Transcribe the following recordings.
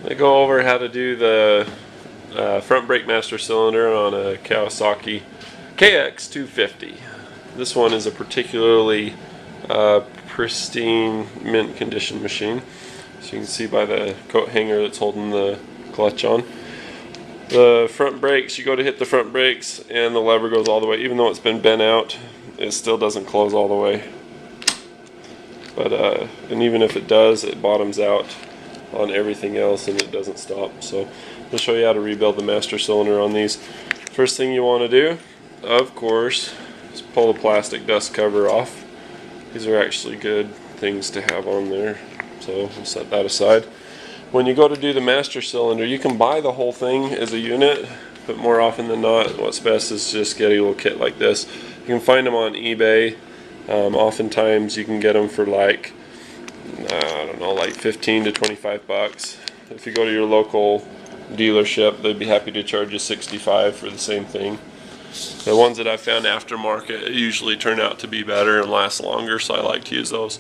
I go over how to do the front brake master cylinder on a Kawasaki KX250. This one is a particularly pristine mint condition machine, so you can see by the coat hanger that's holding the clutch on. The front brakes, you go to hit the front brakes and the lever goes all the way. Even though it's been bent out, it still doesn't close all the way. But and even if it does, it bottoms out on everything else and it doesn't stop. So I'll show you how to rebuild the master cylinder on these. First thing you want to do, of course, is pull the plastic dust cover off. These are actually good things to have on there, so we'll set that aside. When you go to do the master cylinder, you can buy the whole thing as a unit, but more often than not, what's best is just get a little kit like this. You can find them on eBay. Oftentimes you can get them for like, I don't know, like 15 to 25 bucks. If you go to your local dealership, they'd be happy to charge you 65 for the same thing. The ones that I found aftermarket usually turn out to be better and last longer, so I like to use those.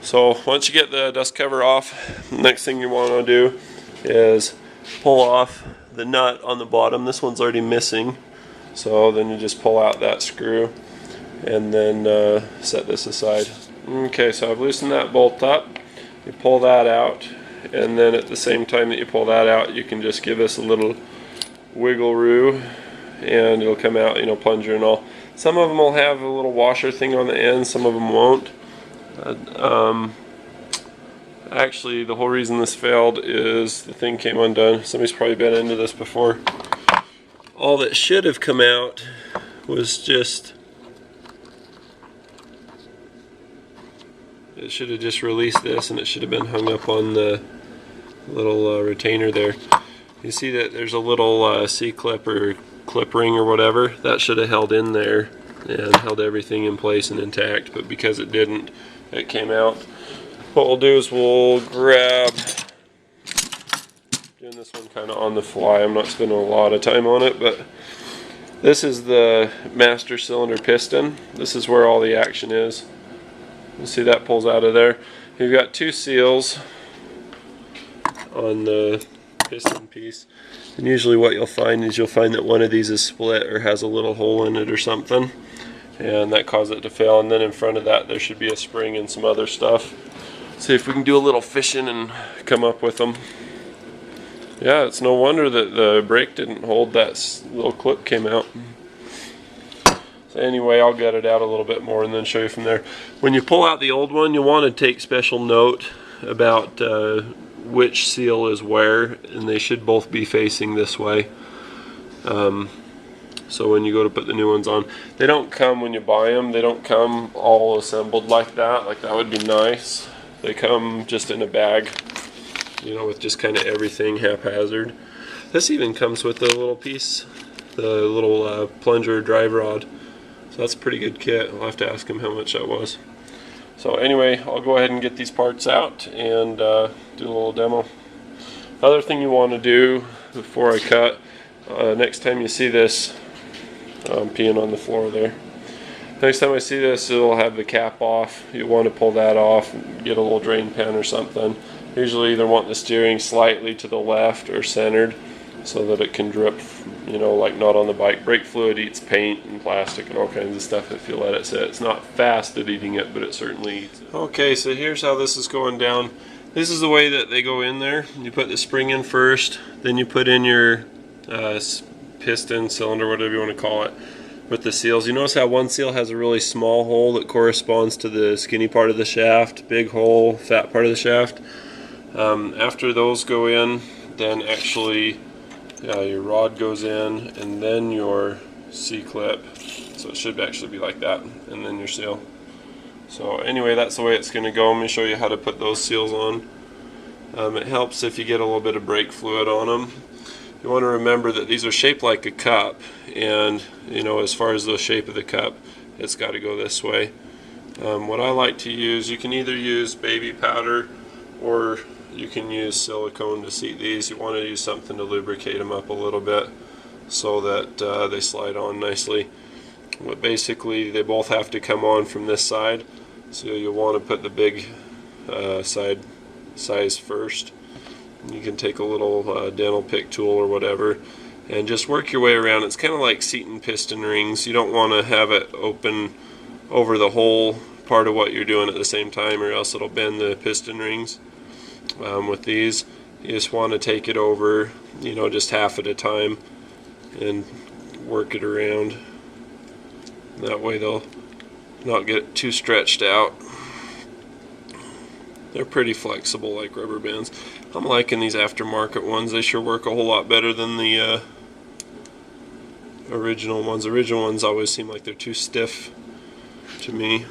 So once you get the dust cover off, next thing you want to do is pull off the nut on the bottom. This one's already missing, so then you just pull out that screw and then set this aside. Okay, so I've loosened that bolt up. You pull that out, and then at the same time that you pull that out, you can just give this a little wiggle-roo and it'll come out, you know, plunger and all. Some of them will have a little washer thing on the end, some of them won't. Actually, the whole reason this failed is the thing came undone. Somebody's probably been into this before. All that should have come out was just, it should have just released this, and it should have been hung up on the little retainer there. You see that there's a little C-clip or clip ring or whatever that should have held in there and held everything in place and intact, but because it didn't, it came out. What we'll do is we'll grab, doing this one kind of on the fly, I'm not spending a lot of time on it, but this is the master cylinder piston. This is where all the action is. You see that pulls out of there. You've got two seals on the piston piece, and usually what you'll find is that one of these is split or has a little hole in it or something, and that caused it to fail. And then in front of that there should be a spring and some other stuff. See if we can do a little fishing and come up with them. Yeah, it's no wonder that the brake didn't hold, that little clip came out. So anyway, I'll gut it out a little bit more and then show you from there. When you pull out the old one, you want to take special note about which seal is where, and they should both be facing this way. So when you go to put the new ones on, they don't come when you buy them, they don't come all assembled like that would be nice. They come just in a bag, you know, with just kind of everything haphazard. This even comes with a little piece, the little plunger drive rod. So that's a pretty good kit. I'll have to ask him how much that was. So anyway, I'll go ahead and get these parts out and do a little demo. The other thing you want to do before I cut, next time you see this, I'm peeing on the floor there. Next time I see this, it'll have the cap off. You want to pull that off and get a little drain pan or something. Usually either want the steering slightly to the left or centered so that it can drip, you know, like not on the bike. Brake fluid eats paint and plastic and all kinds of stuff if you let it sit. It's not fast at eating it, but it certainly eats it. Okay, so here's how this is going down. This is the way that they go in there. You put the spring in first, then you put in your piston, cylinder, whatever you want to call it, with the seals. You notice how one seal has a really small hole that corresponds to the skinny part of the shaft, big hole, fat part of the shaft. After those go in, then actually your rod goes in, and then your C-clip. So it should actually be like that, and then your seal. So anyway, that's the way it's going to go. Let me show you how to put those seals on. It helps if you get a little bit of brake fluid on them. You want to remember that these are shaped like a cup, and you know, as far as the shape of the cup, it's got to go this way. What I like to use, you can either use baby powder or you can use silicone to seat these. You want to use something to lubricate them up a little bit so that they slide on nicely. But basically they both have to come on from this side, so you'll want to put the big side size first, You can take a little dental pick tool or whatever and just work your way around. It's kind of like seating piston rings. You don't want to have it open over the whole part of what you're doing at the same time, or else it'll bend the piston rings. With these, you just want to take it over, you know, just half at a time and work it around. That way they'll not get too stretched out. They're pretty flexible like rubber bands. I'm liking these aftermarket ones. They sure work a whole lot better than the original ones. The original ones always seem like they're too stiff to me.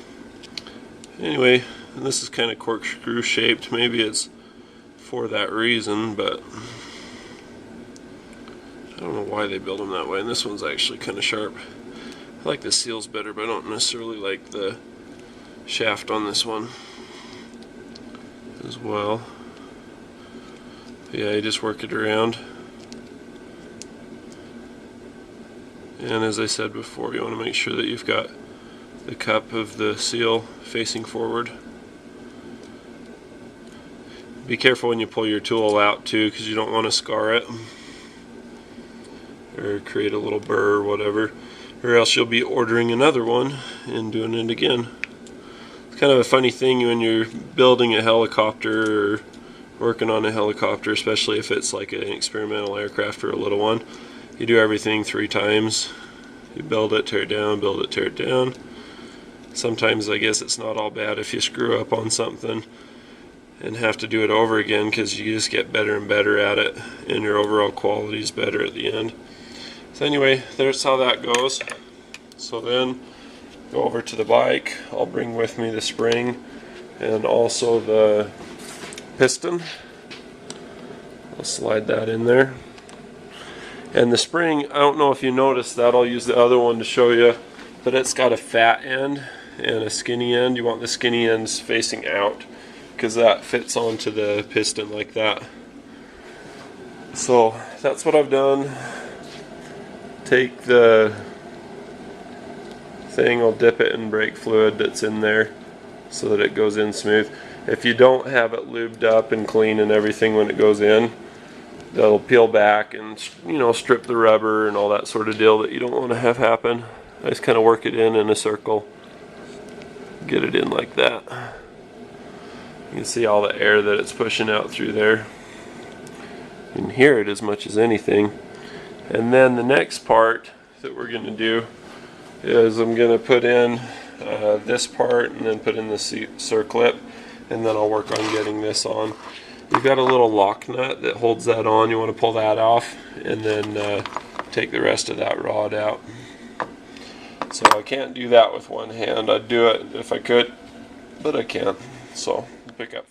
Anyway, this is kind of corkscrew shaped. Maybe it's for that reason, but I don't know why they build them that way. And this one's actually kind of sharp. I like the seals better, but I don't necessarily like the shaft on this one as well. But yeah, you just work it around. And as I said before, you want to make sure that you've got the cup of the seal facing forward. Be careful when you pull your tool out too, because you don't want to scar it or create a little burr or whatever, or else you'll be ordering another one and doing it again. It's kind of a funny thing when you're building a helicopter or working on a helicopter, especially if it's like an experimental aircraft or a little one. You do everything 3 times. You build it, tear it down, build it, tear it down. Sometimes I guess it's not all bad if you screw up on something and have to do it over again, because you just get better and better at it and your overall quality is better at the end. So anyway, there's how that goes. So then go over to the bike. I'll bring with me the spring and also the piston. I'll slide that in there. And the spring, I don't know if you noticed that, I'll use the other one to show you, but it's got a fat end and a skinny end. You want the skinny ends facing out, because that fits onto the piston like that. So that's what I've done. Take the thing, I'll dip it in brake fluid that's in there so that it goes in smooth. If you don't have it lubed up and clean and everything when it goes in, that'll peel back and, you know, strip the rubber and all that sort of deal that you don't want to have happen. I just kind of work it in a circle, get it in like that. You can see all the air that it's pushing out through there. You can hear it as much as anything. And then the next part that we're going to do is I'm going to put in this part and then put in the circlip, and then I'll work on getting this on. You've got a little lock nut that holds that on. You want to pull that off and then take the rest of that rod out. So I can't do that with one hand. I'd do it if I could, but I can't. So pick up.